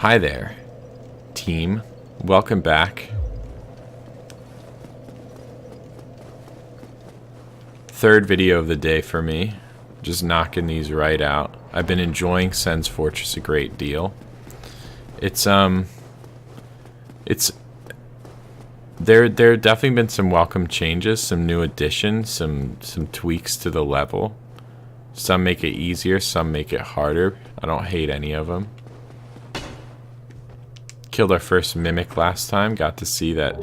Hi there, team. Welcome back. Third video of the day for me. Just knocking these right out. I've been enjoying Sen's Fortress a great deal. There have definitely been some welcome changes, some new additions, some tweaks to the level. Some make it easier, some make it harder. I don't hate any of them. Killed our first Mimic last time. Got to see that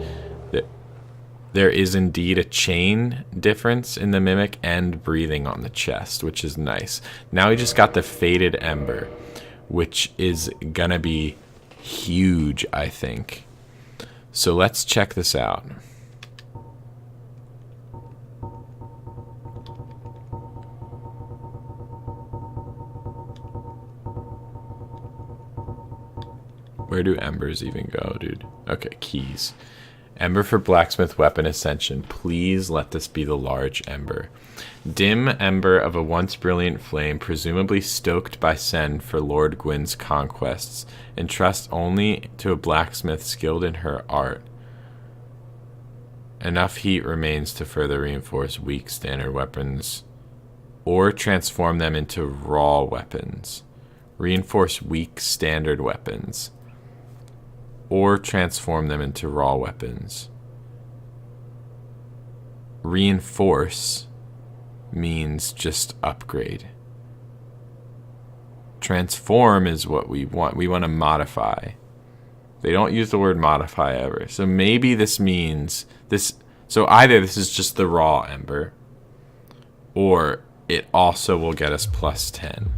there is indeed a chain difference in the Mimic and breathing on the chest, which is nice. Now we just got the Faded Ember, which is gonna be huge, I think. So let's check this out. Where do embers even go, dude? Okay, keys. Ember for blacksmith weapon ascension. Please let this be the large ember. Dim ember of a once brilliant flame, presumably stoked by Sen for Lord Gwyn's conquests. Entrust only to a blacksmith skilled in her art. Enough heat remains to further reinforce weak standard weapons or transform them into raw weapons. Reinforce weak standard weapons or transform them into raw weapons. Reinforce means just upgrade. Transform is what we want. We want to modify. They don't use the word modify ever. So maybe this means this. So either this is just the raw ember, or it also will get us plus 10.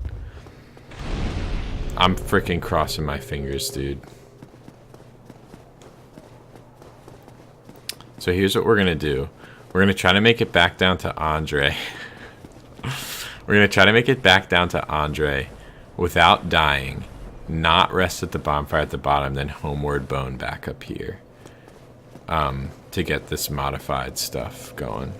I'm freaking crossing my fingers, dude. So here's what we're going to do. We're going to try to make it back down to Andre. We're going to try to make it back down to Andre without dying. Not rest at the bonfire at the bottom, then homeward bone back up here. To get this modified stuff going.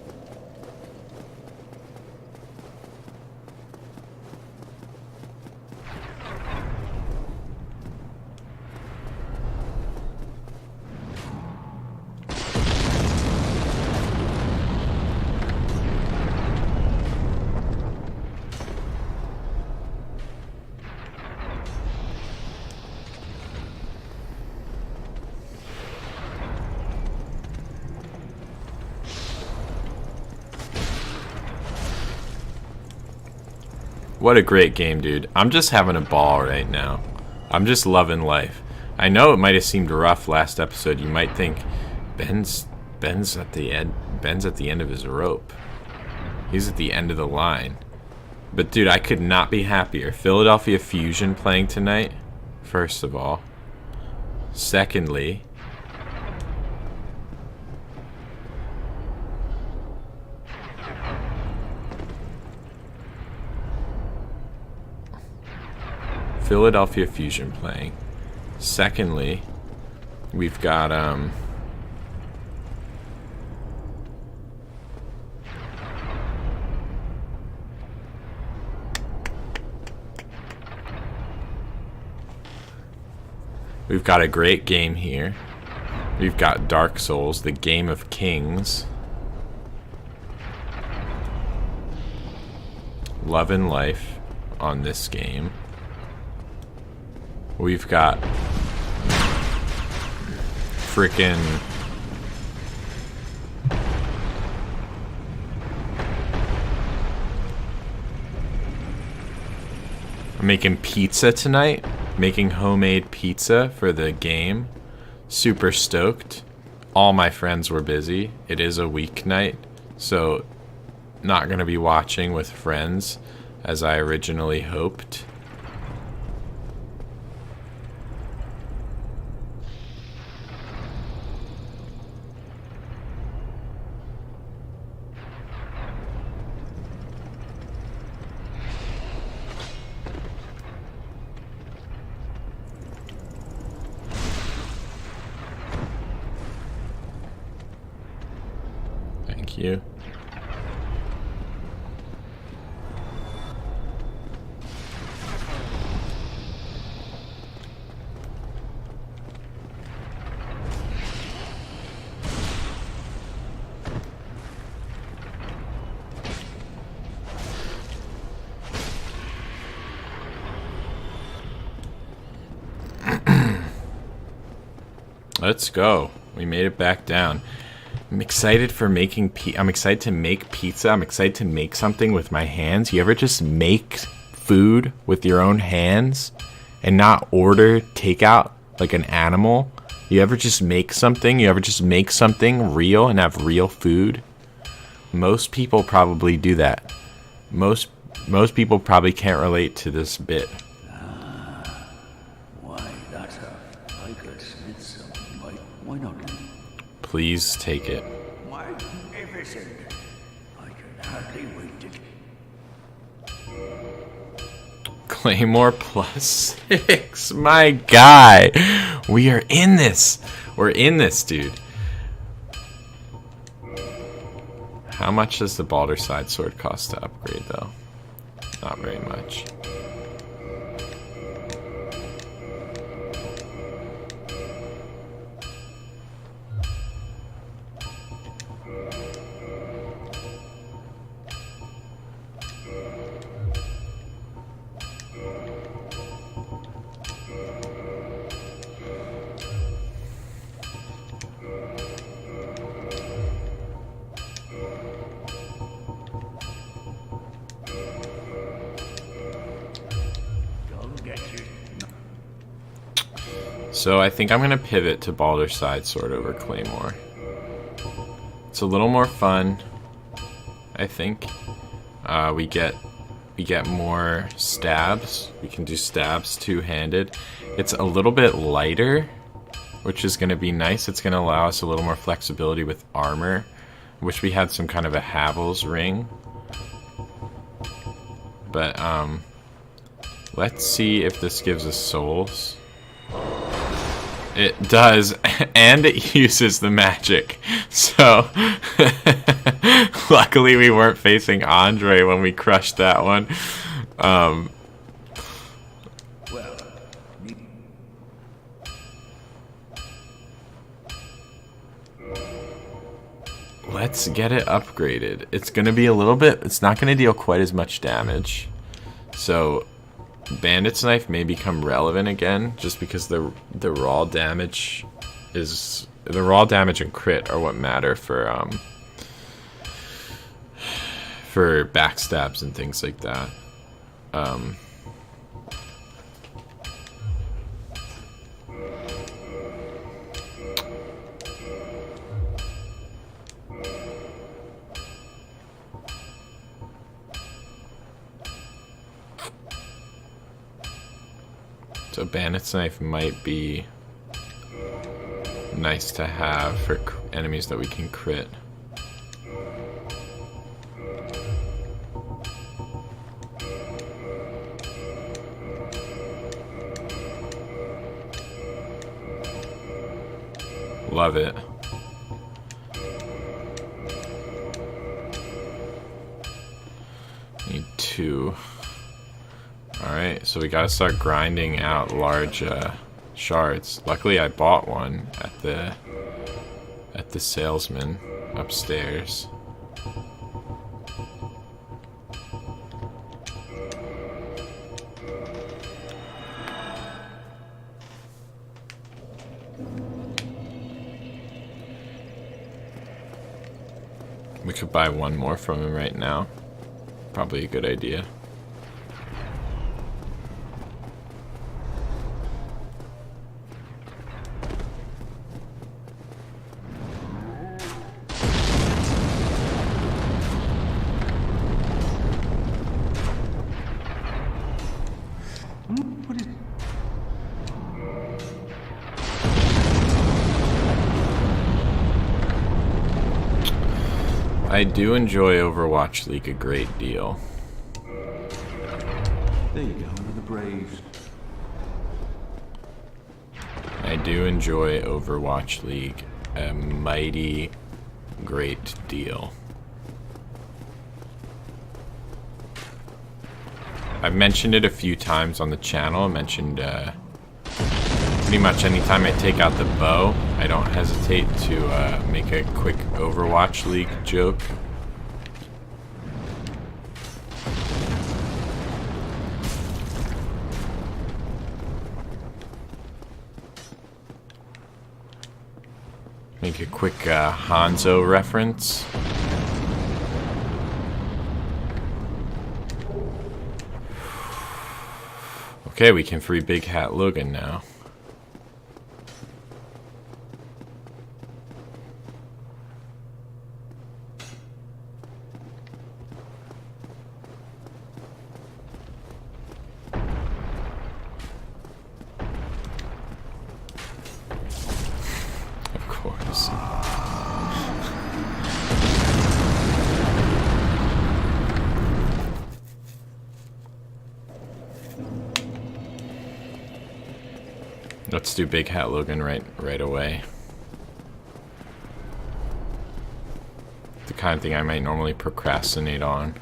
What a great game, dude. I'm just having a ball right now. I'm just loving life. I know it might have seemed rough last episode. You might think Ben's at the end of his rope. He's at the end of the line. But dude, I could not be happier. Philadelphia Fusion playing tonight, first of all. Secondly, Philadelphia Fusion playing. Secondly, we've got we've got a great game here. We've got Dark Souls, the Game of Kings. Love and life on this game. We've got frickin' I'm making pizza tonight. Making homemade pizza for the game. Super stoked. All my friends were busy. It is a weeknight, so not gonna be watching with friends as I originally hoped. You. Let's go. We made it back down. I'm excited for making I'm excited to make pizza. I'm excited to make something with my hands. You ever just make food with your own hands and not order takeout like an animal? You ever just make something? You ever just make something real and have real food? Most people probably do that. Most people probably can't relate to this bit. Why, that's I could smith something. Why not? Please take it. Magnificent. I can hardly wait to... Claymore +6. My guy. We are in this. We're in this, dude. How much does the Balder Side Sword cost to upgrade, though? Not very much. So I think I'm going to pivot to Balder Side Sword over Claymore. It's a little more fun, I think. We get more stabs. We can do stabs two-handed. It's a little bit lighter, which is going to be nice. It's going to allow us a little more flexibility with armor. Wish we had some kind of a Havel's ring. But let's see if this gives us souls. It does, and it uses the magic. So, luckily we weren't facing Andre when we crushed that one. Let's get it upgraded. It's going to be a little bit, it's not going to deal quite as much damage. So, Bandit's Knife may become relevant again, just because the raw damage is the raw damage and crit are what matter for backstabs and things like that. So Bandit's Knife might be nice to have for enemies that we can crit. Love it. Need 2. Alright, so we gotta start grinding out large shards. Luckily I bought one at the salesman upstairs. We could buy one more from him right now. Probably a good idea. I do enjoy Overwatch League a great deal. There you go, another Braves. I do enjoy Overwatch League a mighty great deal. I've mentioned it a few times on the channel. I mentioned pretty much anytime I take out the bow, I don't hesitate to make a quick Overwatch League joke. Make a quick Hanzo reference. Okay, we can free Big Hat Logan now. Of course. Let's do Big Hat Logan right away. The kind of thing I might normally procrastinate on.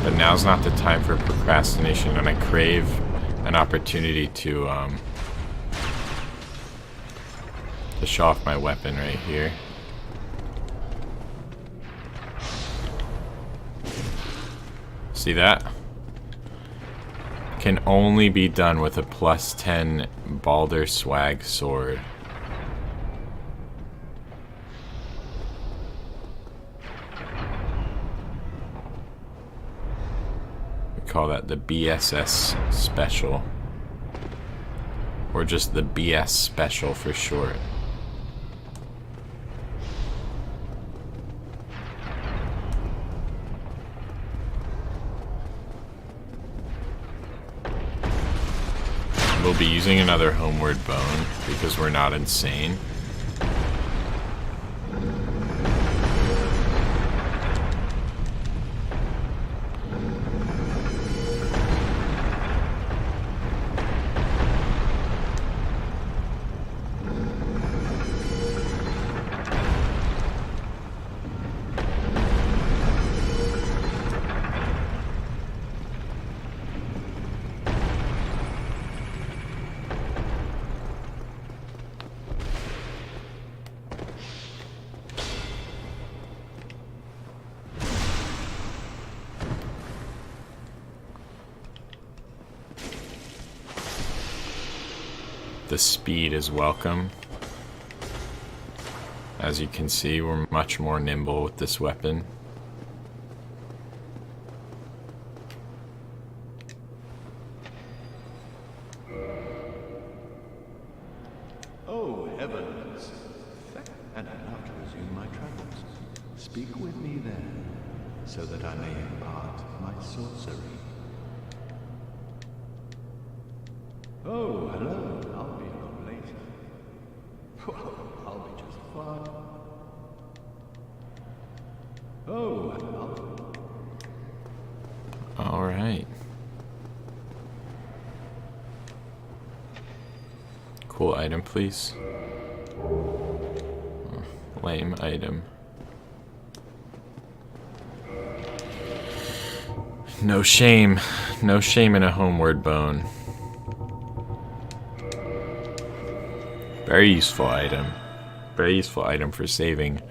But now's not the time for procrastination, and I crave an opportunity to show off my weapon right here. See that? Can only be done with a +10 Balder Swag sword. We call that the BSS Special. Or just the BS Special for short. We'll be using another Homeward Bone because we're not insane. The speed is welcome. As you can see, we're much more nimble with this weapon. Oh, heavens! And I now to resume my travels. Speak with me then, so that I may impart my sorcery. Oh, hello. I'll be home later. Whoa, I'll be just fine. Oh, All right. Cool item, please. Lame item. No shame. No shame in a Homeward Bone. Very useful item. Very useful item for saving.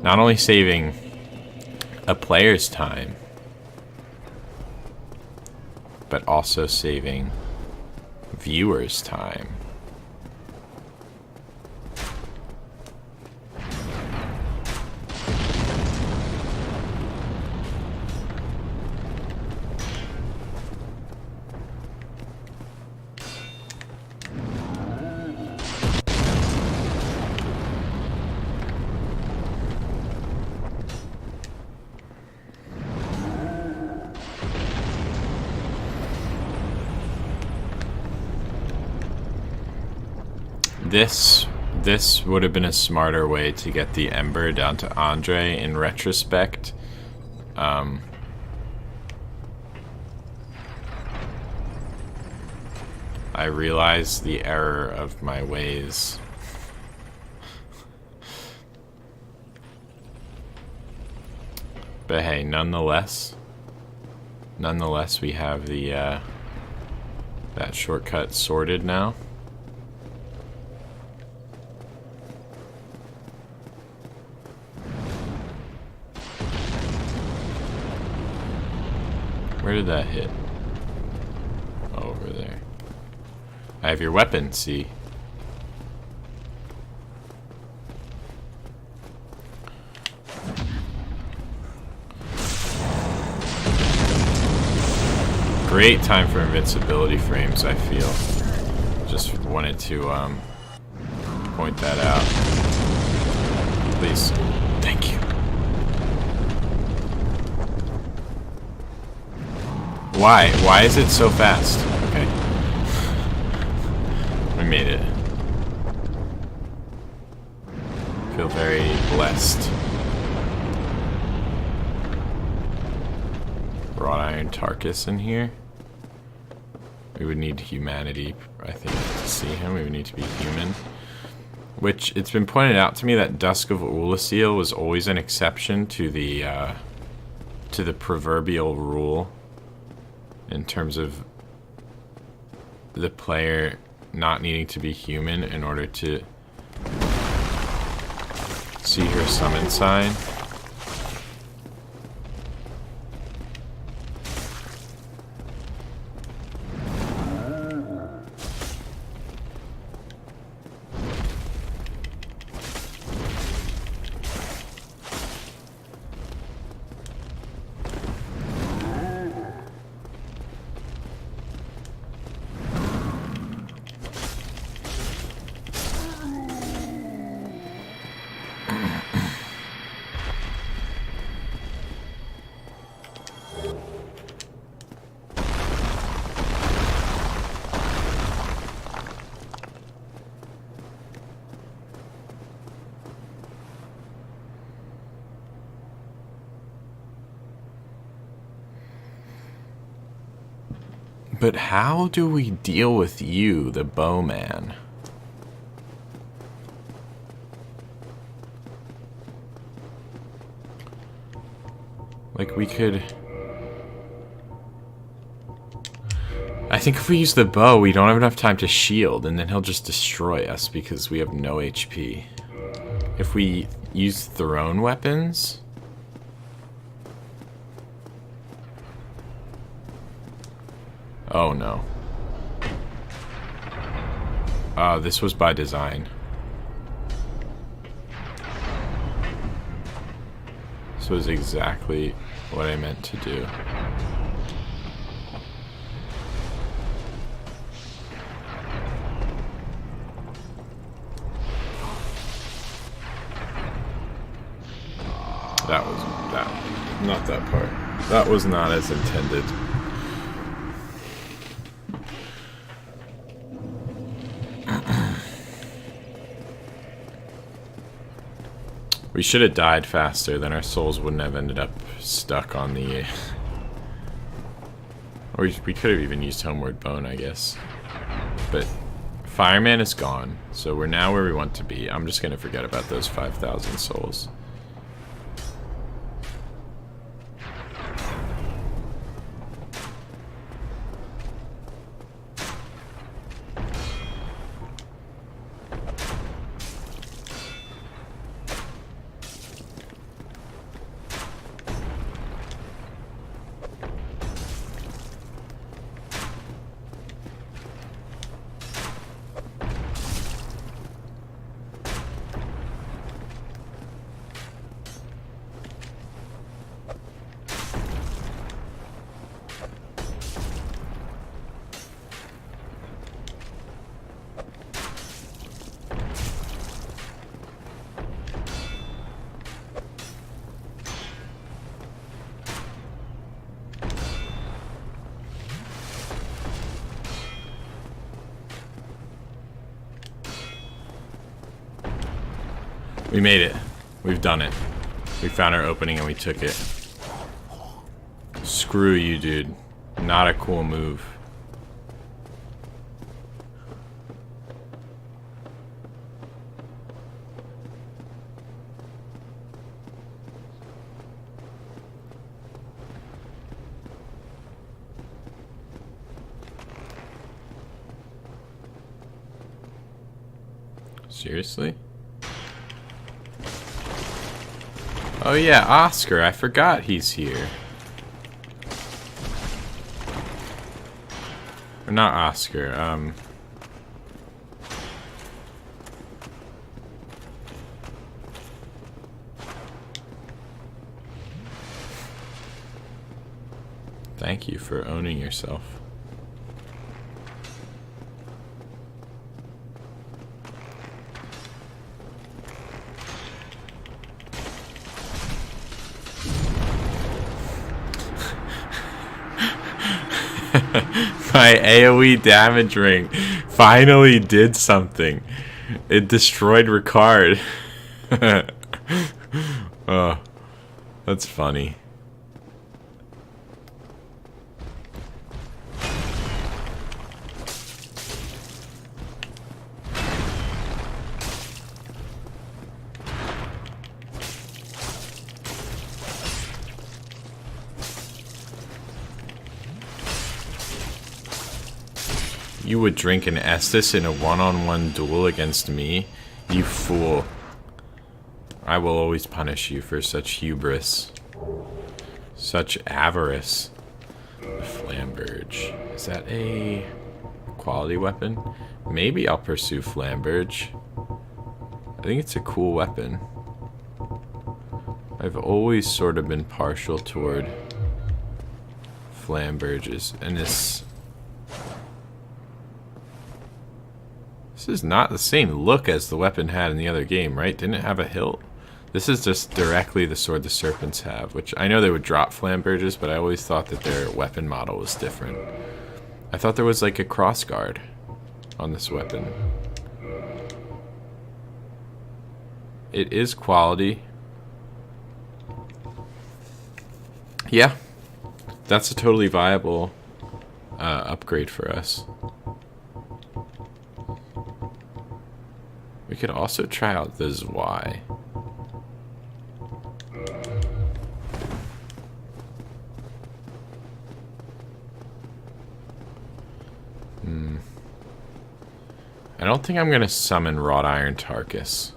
Not only saving a player's time, but also saving viewers' time. This would have been a smarter way to get the Ember down to Andre in retrospect. I realize the error of my ways. But hey, nonetheless, we have the that shortcut sorted now. Where did that hit? Over there. I have your weapon, see? Great time for invincibility frames, I feel. Just wanted to point that out. Please. Thank you. Why? Why is it so fast? Okay. We made it. Feel very blessed. Wrought iron Tarkus in here. We would need humanity, I think, to see him. We would need to be human. Which, it's been pointed out to me that Dusk of Oolacile was always an exception to the proverbial rule in terms of the player not needing to be human in order to see her summon sign. But how do we deal with you, the bowman? Like, we could... I think if we use the bow, we don't have enough time to shield, and then he'll just destroy us because we have no HP. If we use thrown weapons... Oh no. This was by design. This was exactly what I meant to do. Not that part. That was not as intended. We should have died faster, then our souls wouldn't have ended up stuck on the... Or we could have even used Homeward Bone, I guess. But Fireman is gone, so we're now where we want to be. I'm just going to forget about those 5,000 souls. We made it. We've done it. We found our opening and we took it. Screw you, dude. Not a cool move. Seriously? Oh yeah, Oscar. I forgot he's here. Or not Oscar, Thank you for owning yourself. My AoE damage ring finally did something. It destroyed Ricard. Oh, that's funny. You would drink an Estus in a one-on-one duel against me? You fool. I will always punish you for such hubris. Such avarice. The Flamberge. Is that a quality weapon? Maybe I'll pursue Flamberge. I think it's a cool weapon. I've always sort of been partial toward Flamberges, and this is not the same look as the weapon had in the other game, right? Didn't it have a hilt? This is just directly the sword the serpents have, which I know they would drop Flamberges, but I always thought that their weapon model was different. I thought there was like a crossguard on this weapon. It is quality. Yeah, that's a totally viable upgrade for us. We could also try out the Zwei. I don't think I'm gonna summon Wrought Iron Tarkus.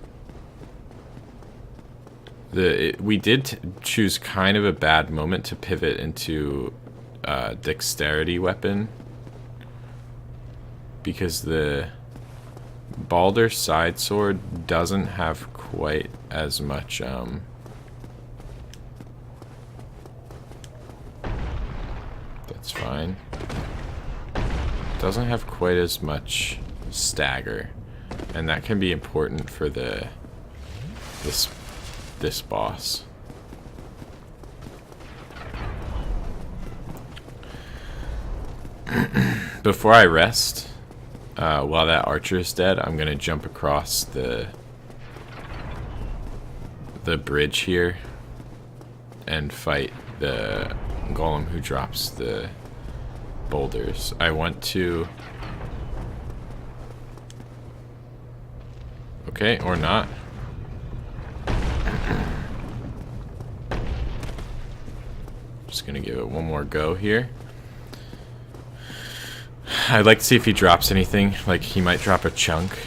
We did choose kind of a bad moment to pivot into dexterity weapon, because the Baldur side sword doesn't have quite as much that's fine. Doesn't have quite as much stagger, and that can be important for this boss. Before I rest, while that archer is dead, I'm gonna jump across the bridge here and fight the golem who drops the boulders. I want to... Okay, or not. Just gonna give it one more go here. I'd like to see if he drops anything. Like, he might drop a chunk.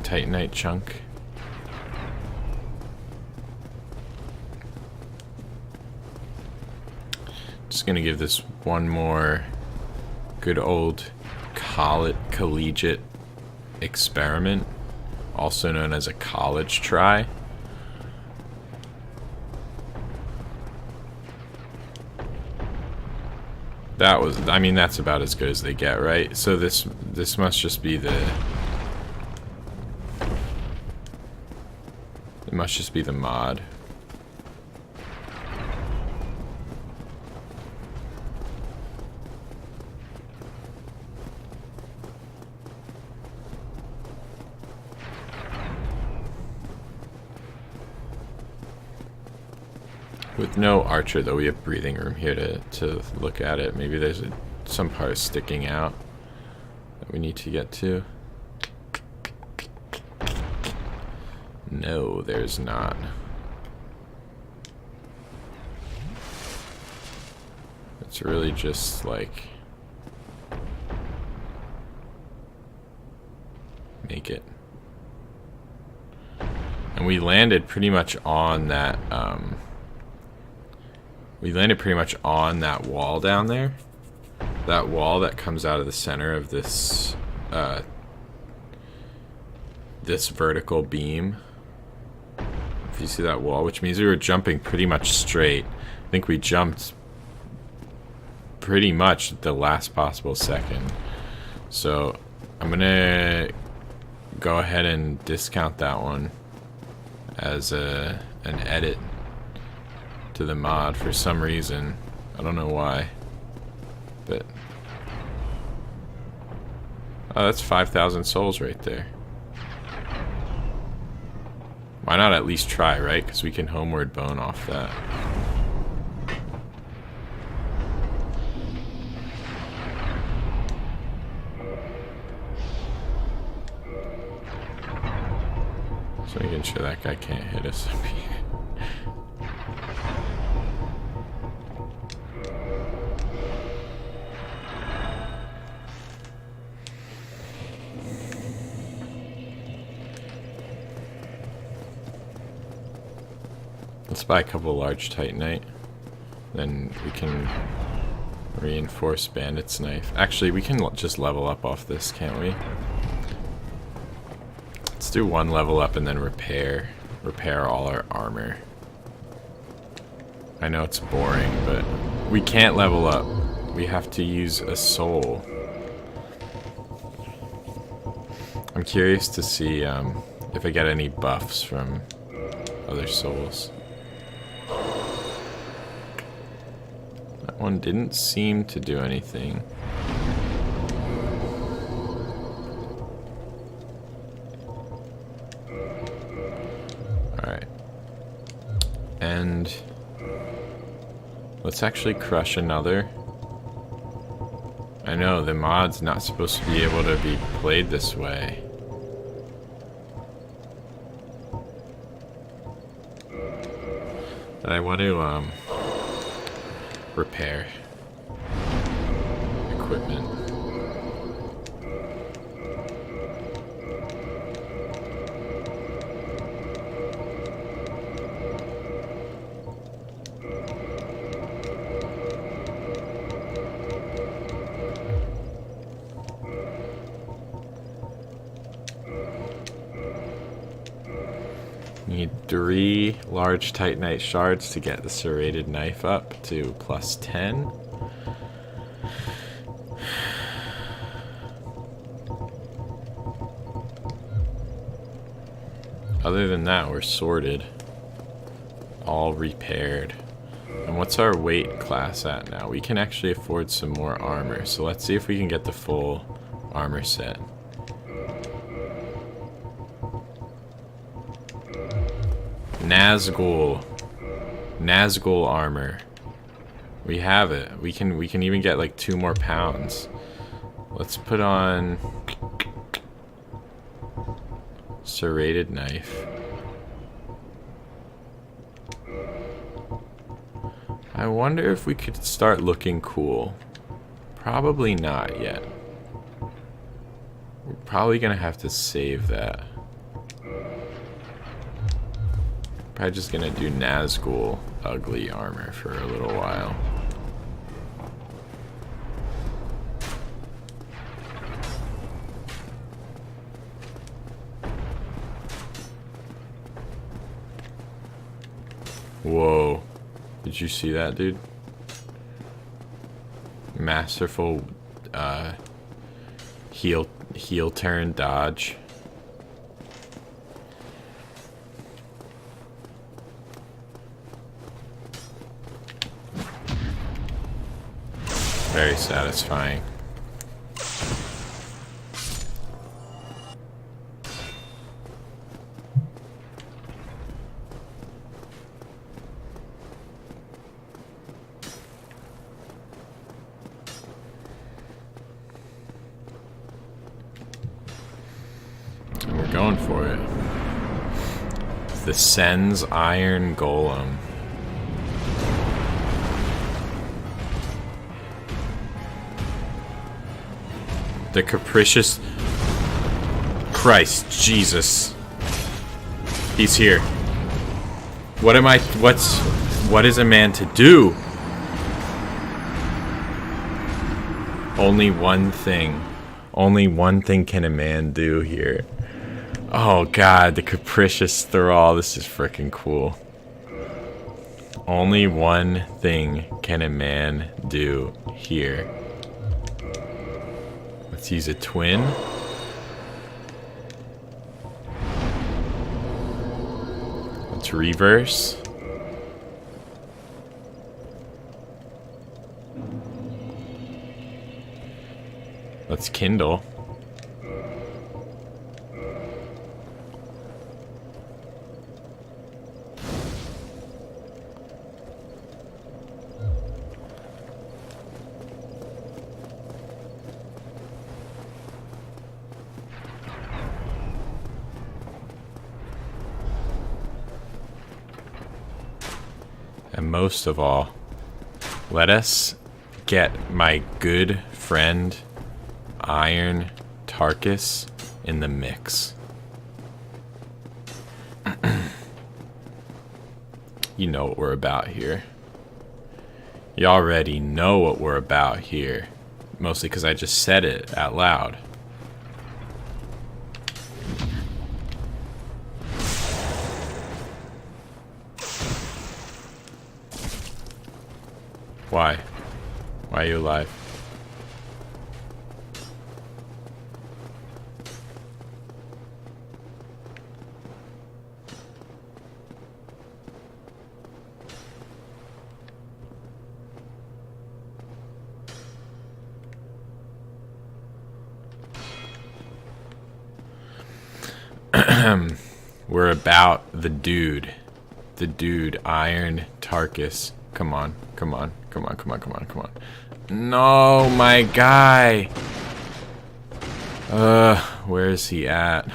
Titanite chunk. Just gonna give this one more good old collegiate experiment, also known as a college try. That was, I mean, that's about as good as they get, right? So this must just be the... It must just be the mod. With no archer, though, we have breathing room here to look at it. Maybe there's some part sticking out that we need to get to. No, there's not. It's really just like... make it. And we landed pretty much on that... we landed pretty much on that wall down there. That wall that comes out of the center of this this vertical beam. If you see that wall, which means we were jumping pretty much straight. I think we jumped pretty much the last possible second. So I'm gonna go ahead and discount that one as an edit to the mod for some reason. I don't know why, but oh, that's 5,000 souls right there. Why not at least try, right? Because we can homeward bone off that. So making sure that guy can't hit us up here. Let's buy a couple large Titanite. Then we can reinforce Bandit's Knife. Actually, we can just level up off this, can't we? Let's do one level up and then repair all our armor. I know it's boring, but we can't level up. We have to use a soul. I'm curious to see if I get any buffs from other souls. That one didn't seem to do anything. Alright. And let's actually crush another. I know, the mod's not supposed to be able to be played this way. But I want to, repair equipment. Need 3 large Titanite shards to get the serrated knife up to +10. Other than that, we're sorted. All repaired. And what's our weight class at now? We can actually afford some more armor. So let's see if we can get the full armor set. Nazgul armor. We have it. We can even get like 2 more pounds. Let's put on serrated knife. I wonder if we could start looking cool. Probably not yet. We're probably gonna have to save that. Probably just gonna do Nazgul ugly armor for a little while. Whoa. Did you see that, dude? Masterful heel turn dodge. Very satisfying. And we're going for it. The Sen's Iron Golem. The capricious Christ, Jesus. He's here. What is a man to do? Only one thing. Only one thing can a man do here. Oh god, the capricious thrall. This is freaking cool. Only one thing can a man do here. Let's use a twin. Let's reverse. Let's kindle. And most of all, let us get my good friend Iron Tarkus in the mix. You know what we're about here. You already know what we're about here. Mostly because I just said it out loud. Why? Why are you alive? We're about the dude. The dude, Iron Tarkus. Come on, come on, come on, come on, come on, come on. No, my guy. Where is he at?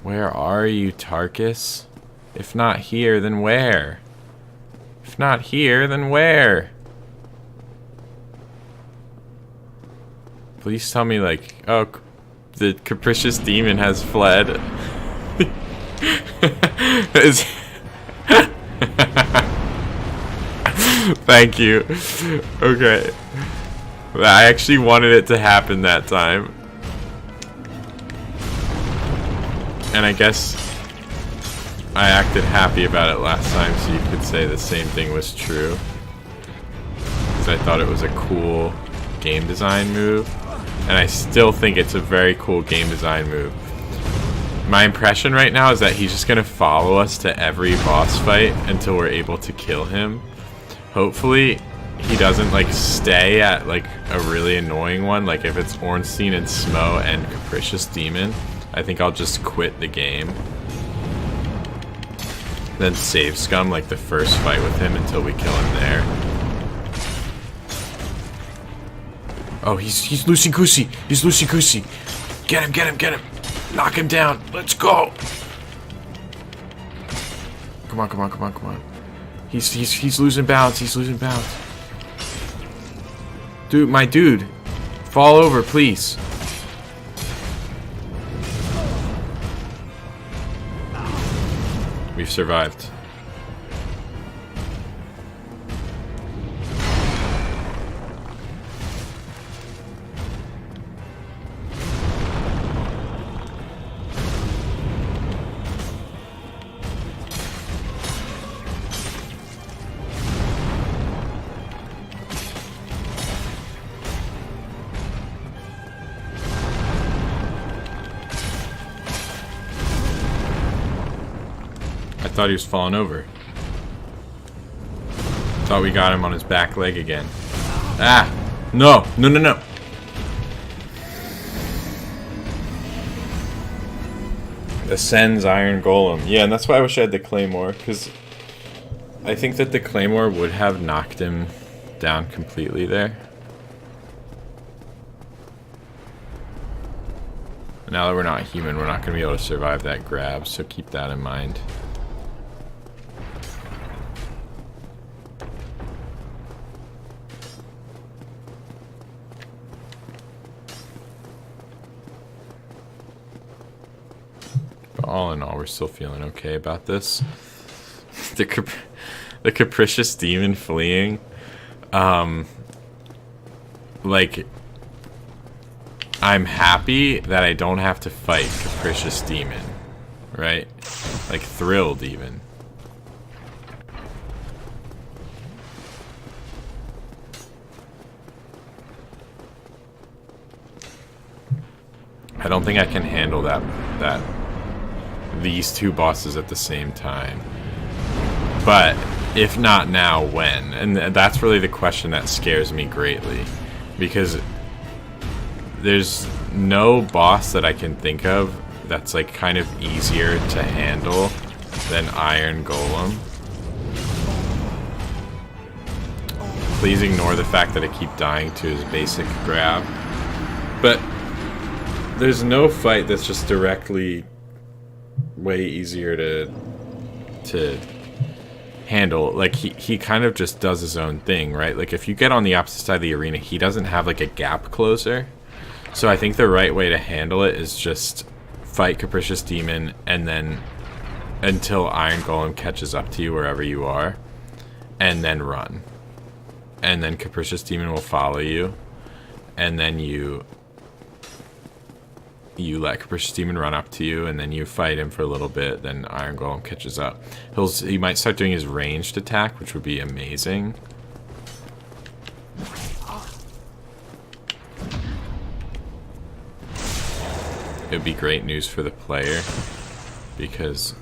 Where are you, Tarkus? If not here, then where? If not here, then where? Please tell me, like, oh, the capricious demon has fled. Thank you. Okay. I actually wanted it to happen that time. And I guess I acted happy about it last time, so you could say the same thing was true. Because I thought it was a cool game design move. And I still think it's a very cool game design move. My impression right now is that he's just going to follow us to every boss fight until we're able to kill him. Hopefully, he doesn't, like, stay at, like, a really annoying one. Like, if it's Ornstein and Smo and Capricious Demon, I think I'll just quit the game. Then save Scum, like, the first fight with him until we kill him there. Oh, he's loosey-goosey. He's loosey-goosey. Get him, get him, get him. Knock him down. Let's go. Come on, come on, come on, come on. He's losing balance. He's losing balance. Dude, my dude. Fall over, please. We've survived. I thought he was falling over. Thought we got him on his back leg again. Ah! No! No, no, no! Ascends Iron Golem. Yeah, and that's why I wish I had the Claymore, because I think that the Claymore would have knocked him down completely there. Now that we're not human, we're not going to be able to survive that grab, so keep that in mind. All in all, we're still feeling okay about this. The capricious demon fleeing. Like, I'm happy that I don't have to fight capricious demon, right? Like, thrilled even. I don't think I can handle that these two bosses at the same time. But if not now, when? And that's really the question that scares me greatly, because there's no boss that I can think of that's like kind of easier to handle than Iron Golem. Please ignore the fact that I keep dying to his basic grab. But there's no fight that's just directly way easier to handle. Like, he kind of just does his own thing, right? Like, if you get on the opposite side of the arena, he doesn't have like a gap closer. So I think the right way to handle it is just fight Capricious Demon, and then until Iron Golem catches up to you wherever you are, and then run. And then Capricious Demon will follow you, and then you let Capricious Demon run up to you, and then you fight him for a little bit, then Iron Golem catches up. He might start doing his ranged attack, which would be amazing. It would be great news for the player, because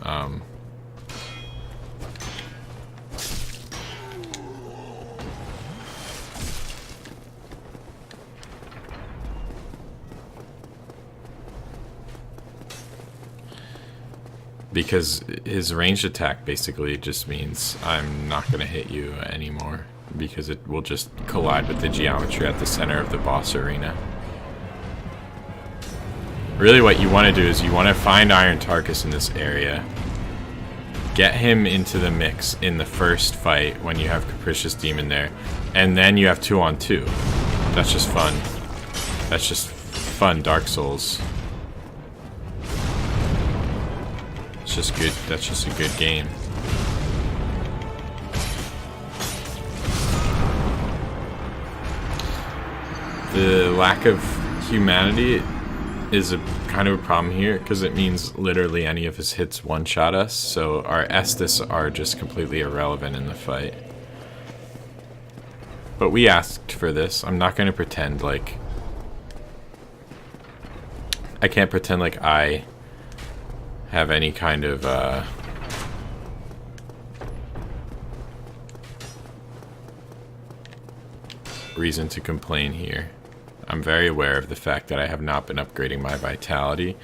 his ranged attack basically just means I'm not going to hit you anymore, because it will just collide with the geometry at the center of the boss arena. Really what you want to do is you want to find Iron Tarkus in this area, get him into the mix in the first fight when you have Capricious Demon there, and then you have 2-on-2. That's just fun. That's just fun Dark Souls. It's just good. That's just a good game. The lack of humanity is a kind of a problem here, because it means literally any of his hits one-shot us, so our Estus are just completely irrelevant in the fight. But we asked for this. I'm not going to pretend like... I can't pretend like I have any kind of reason to complain here. I'm very aware of the fact that I have not been upgrading my vitality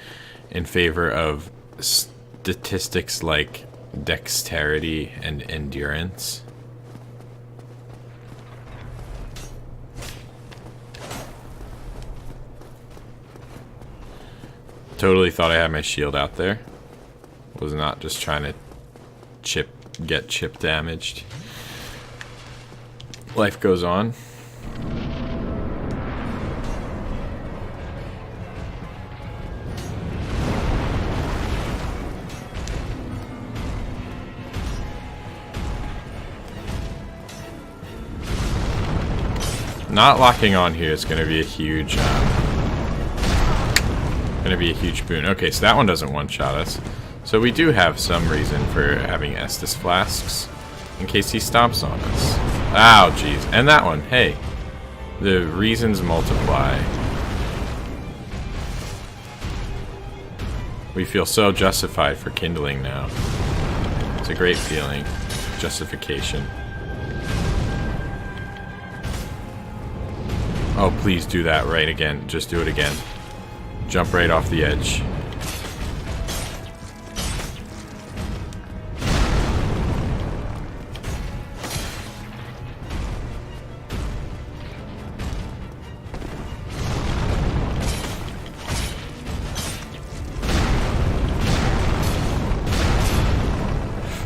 in favor of statistics like dexterity and endurance. Totally thought I had my shield out there. Was not just trying to get chip damaged. Life goes on. Not locking on here is going to be a huge boon. Okay, so that one doesn't one-shot us. So we do have some reason for having Estus flasks in case he stomps on us. Ow, jeez. And that one, hey. The reasons multiply. We feel so justified for kindling now. It's a great feeling. Justification. Oh, please do that right again. Just do it again. Jump right off the edge.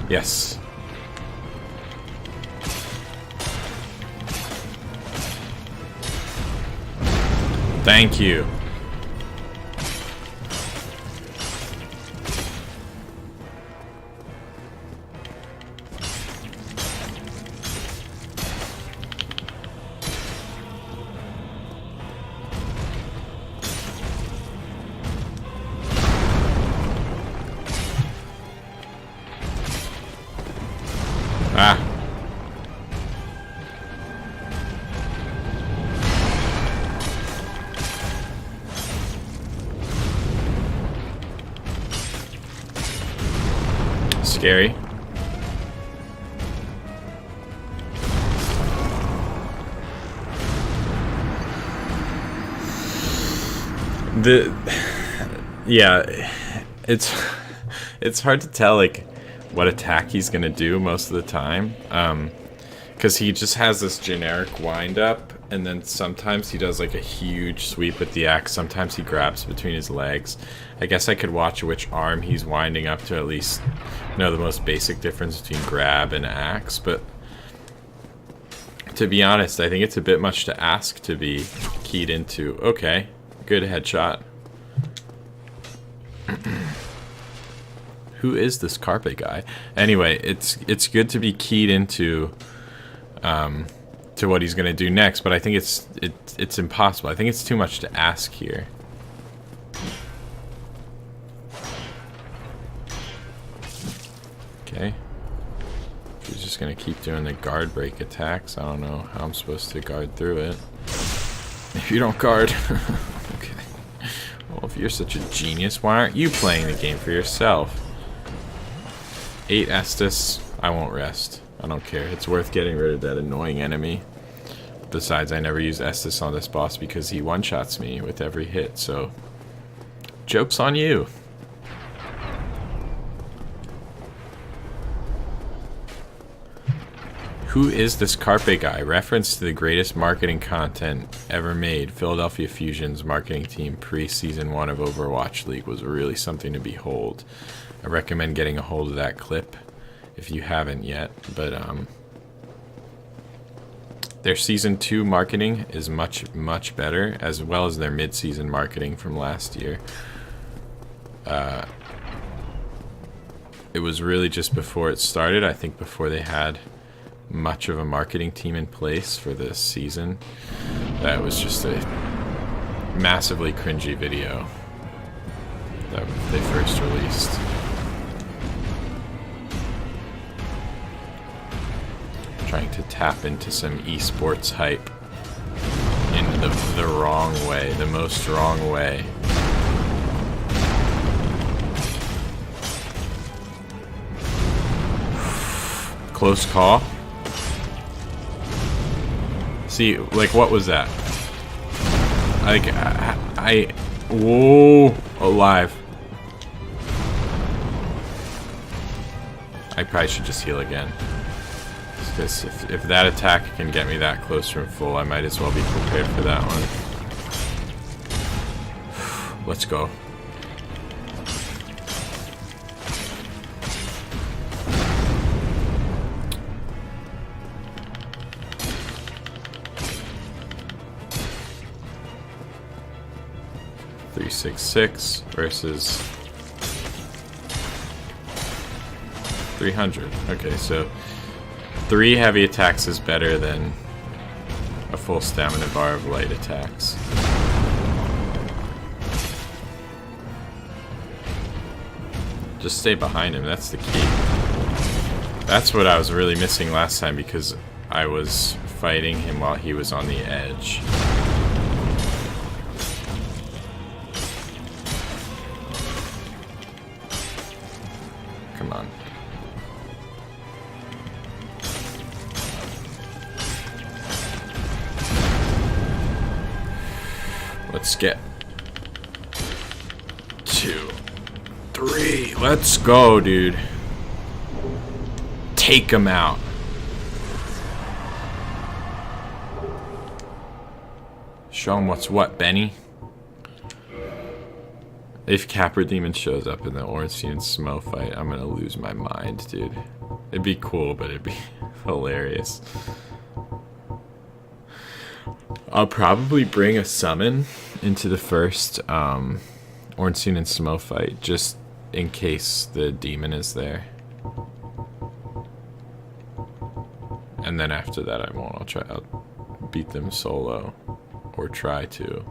Yes. Thank you. Ah. scary. Yeah, it's hard to tell like what attack he's gonna do most of the time, because he just has this generic wind up, and then sometimes he does like a huge sweep with the axe. Sometimes he grabs between his legs. I guess I could watch which arm he's winding up to at least know the most basic difference between grab and axe, but to be honest, I think it's a bit much to ask to be keyed into. Okay, good headshot. Who is this Carpe guy? Anyway, it's good to be keyed into to what he's gonna do next, but I think it's impossible. I think it's too much to ask here. Okay. He's just gonna keep doing the guard break attacks. I don't know how I'm supposed to guard through it. If you don't guard. Okay. Well, if you're such a genius, why aren't you playing the game for yourself? 8 Estus. I won't rest. I don't care. It's worth getting rid of that annoying enemy. Besides, I never use Estus on this boss because he one-shots me with every hit, so joke's on you. Who is this Carpe guy? Reference to the greatest marketing content ever made. Philadelphia Fusion's marketing team pre-season 1 of Overwatch League was really something to behold. I recommend getting a hold of that clip if you haven't yet, but their season 2 marketing is much better, as well as their mid-season marketing from last year. It was really just before it started, I think before they had much of a marketing team in place for this season. That was just a massively cringy video that they first released. Trying to tap into some esports hype in the wrong way, the most wrong way. Close call. See, like, what was that? Like, whoa, alive. I probably should just heal again. Because if that attack can get me that close from full, I might as well be prepared for that one. Let's go. .366 versus 300. Okay, so 3 heavy attacks is better than a full stamina bar of light attacks. Just stay behind him, that's the key. That's what I was really missing last time because I was fighting him while he was on the edge. Come on. Let's get 2, 3. Let's go, dude. Take him out. Show him what's what, Benny. If Capra Demon shows up in the Ornstein and Smo fight, I'm gonna lose my mind, dude. It'd be cool, but it'd be hilarious. I'll probably bring a summon into the first Ornstein and Smo fight, just in case the demon is there. And then after that I won't. I'll beat them solo. Or try to.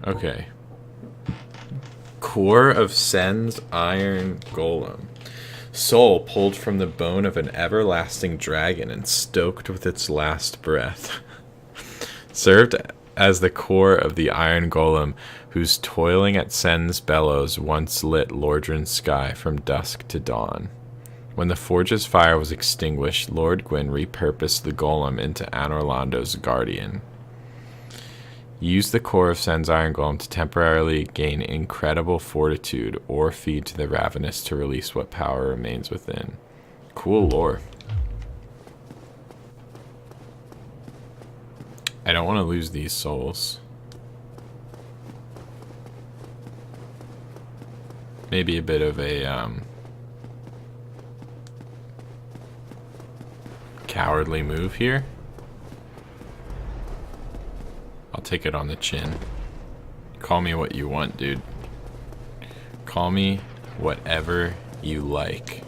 Okay. Core of Sen's Iron Golem. Soul pulled from the bone of an everlasting dragon and stoked with its last breath. Served as the core of the iron golem whose toiling at Sen's bellows once lit Lordran's sky from dusk to dawn. When the forge's fire was extinguished, Lord Gwyn repurposed the golem into Anor Londo's guardian. Use the core of Sen's iron golem to temporarily gain incredible fortitude or feed to the ravenous to release what power remains within. Cool lore. I don't want to lose these souls. Maybe a bit of a cowardly move here. I'll take it on the chin. Call me what you want, dude. Call me whatever you like.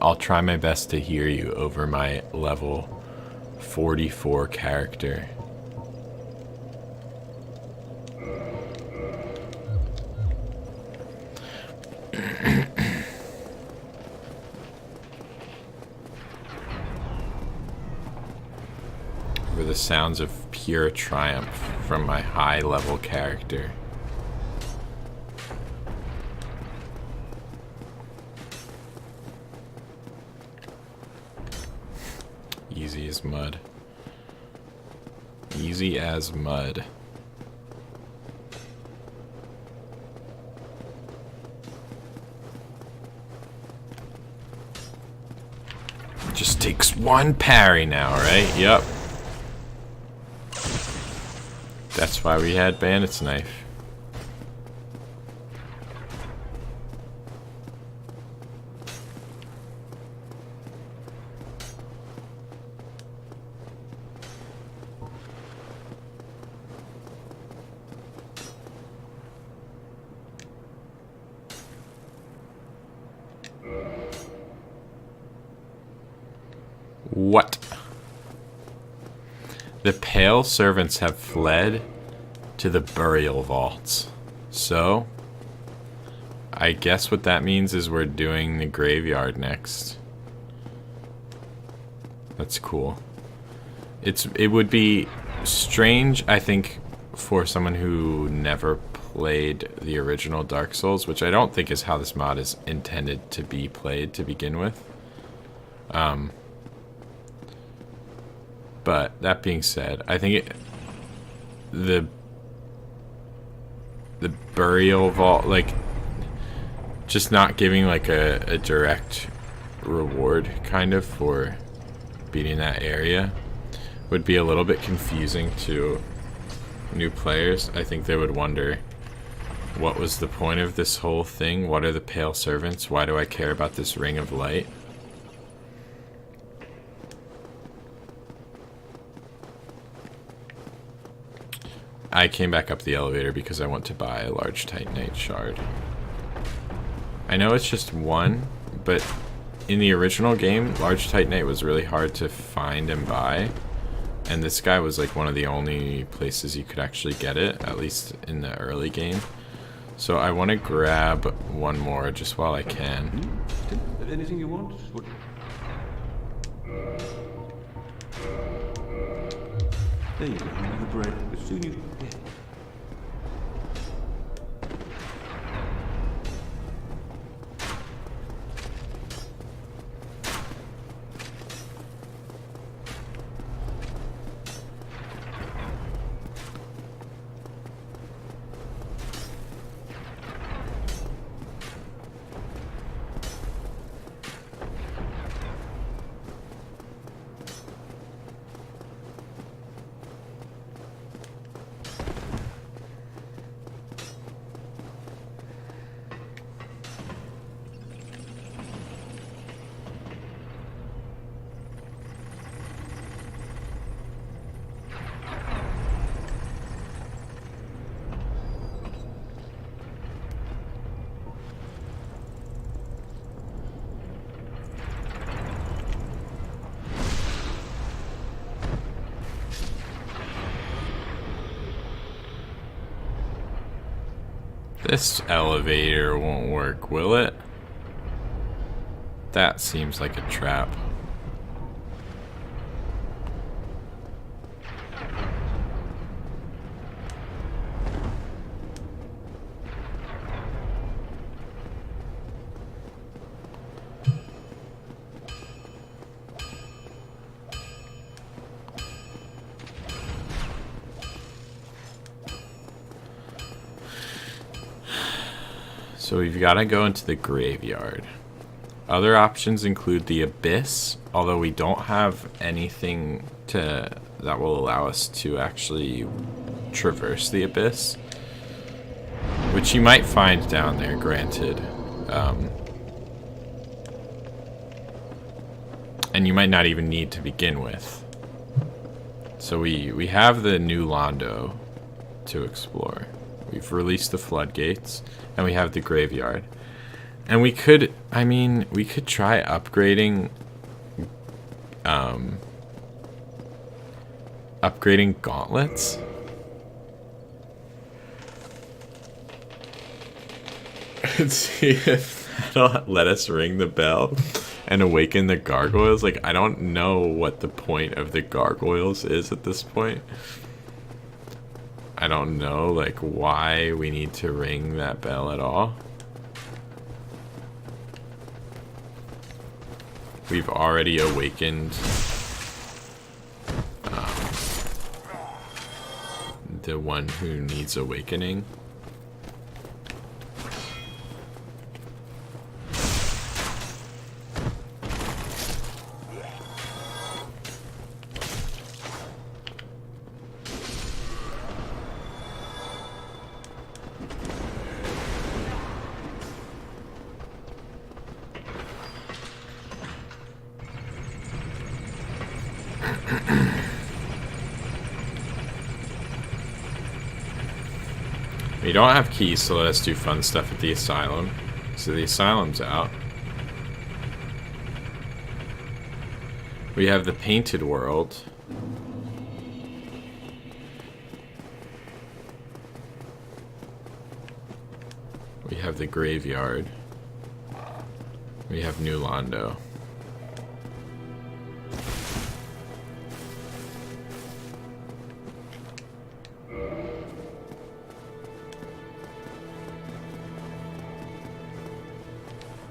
I'll try my best to hear you over my level 44 character. Over the sounds of pure triumph from my high level character. Easy as mud. Easy as mud. Just takes one parry now, right? Yep. That's why we had Bandit's Knife. What? The Pale Servants have fled to the burial vaults. So, I guess what that means is we're doing the graveyard next. That's cool. It would be strange, I think, for someone who never played the original Dark Souls, which I don't think is how this mod is intended to be played to begin with. But that being said, I think the burial vault, like, just not giving like a direct reward kind of for beating that area would be a little bit confusing to new players. I think they would wonder, what was the point of this whole thing? What are the Pale Servants? Why do I care about this Ring of Light? I came back up the elevator because I want to buy a large Titanite shard. I know it's just one, but in the original game, large Titanite was really hard to find and buy. And this guy was like one of the only places you could actually get it, at least in the early game. So I want to grab one more just while I can. Anything you want? There you go, the bread. As soon as you... This elevator won't work, will it? That seems like a trap. So we've got to go into the graveyard. Other options include the Abyss, although we don't have anything that will allow us to actually traverse the Abyss, which you might find down there, granted. And you might not even need to begin with. So we have the new Londo to explore. We've released the floodgates, and we have the graveyard. And we could try upgrading upgrading gauntlets. And see if that'll let us ring the bell and awaken the gargoyles. Like, I don't know what the point of the gargoyles is at this point. I don't know, like, why we need to ring that bell at all. We've already awakened the one who needs awakening. We don't have keys, so let us do fun stuff at the asylum. So the asylum's out. We have the painted world. We have the graveyard. We have New Londo.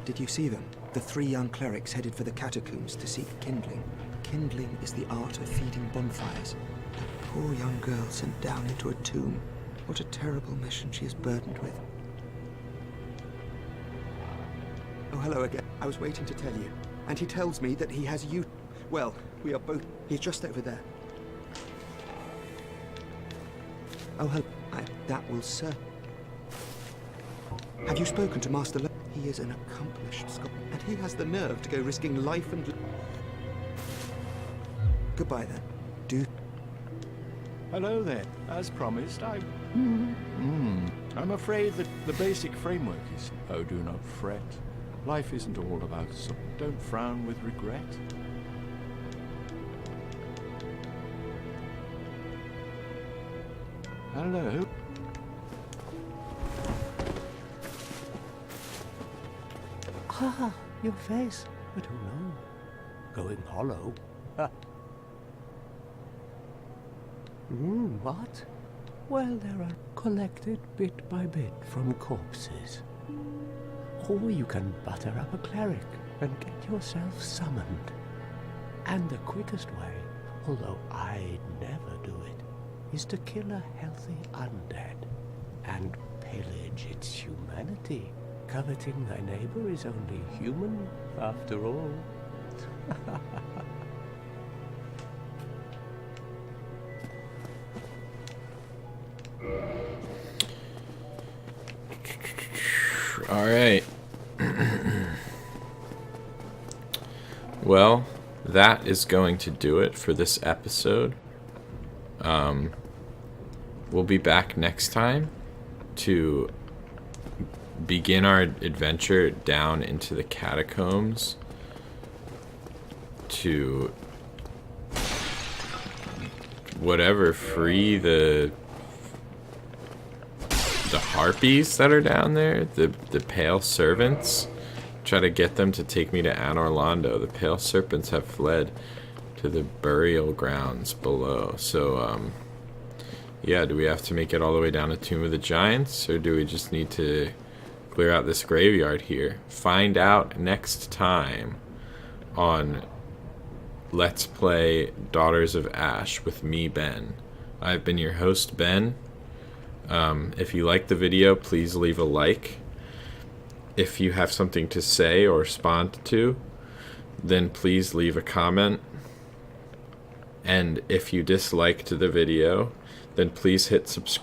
Did you see them? The 3 young clerics headed for the catacombs to seek kindling. Kindling is the art of feeding bonfires. That poor young girl sent down into a tomb. What a terrible mission she is burdened with. Oh, hello again. I was waiting to tell you. And he tells me that he has you... Well, we are both... He's just over there. Oh, hello. That will serve. Have you spoken to Master Le... He is an accomplished scholar, and he has the nerve to go risking life and... Goodbye, then. Do... Hello there. As promised, I'm afraid that the basic framework is... Oh, do not fret. Life isn't all about... So don't frown with regret. Hello? Ah, your face. But who knows? Going hollow. What? Well, there are collected bit by bit from corpses. Or you can butter up a cleric and get yourself summoned. And the quickest way, although I'd never do it, is to kill a healthy undead and pillage its humanity. Coveting thy neighbor is only human, after all. All right. Well, that is going to do it for this episode. We'll be back next time to begin our adventure down into the catacombs to free the harpies that are down there, the pale servants. Try to get them to take me to Anor Londo. The pale serpents have fled to the burial grounds below. So yeah, do we have to make it all the way down to Tomb of the Giants, or do we just need to clear out this graveyard here? Find out next time on Let's Play Daughters of Ash with me, Ben. I've been your host, Ben. If you liked the video, please leave a like. if you have something to say or respond to, then please leave a comment. And if you disliked the video, then please hit subscribe.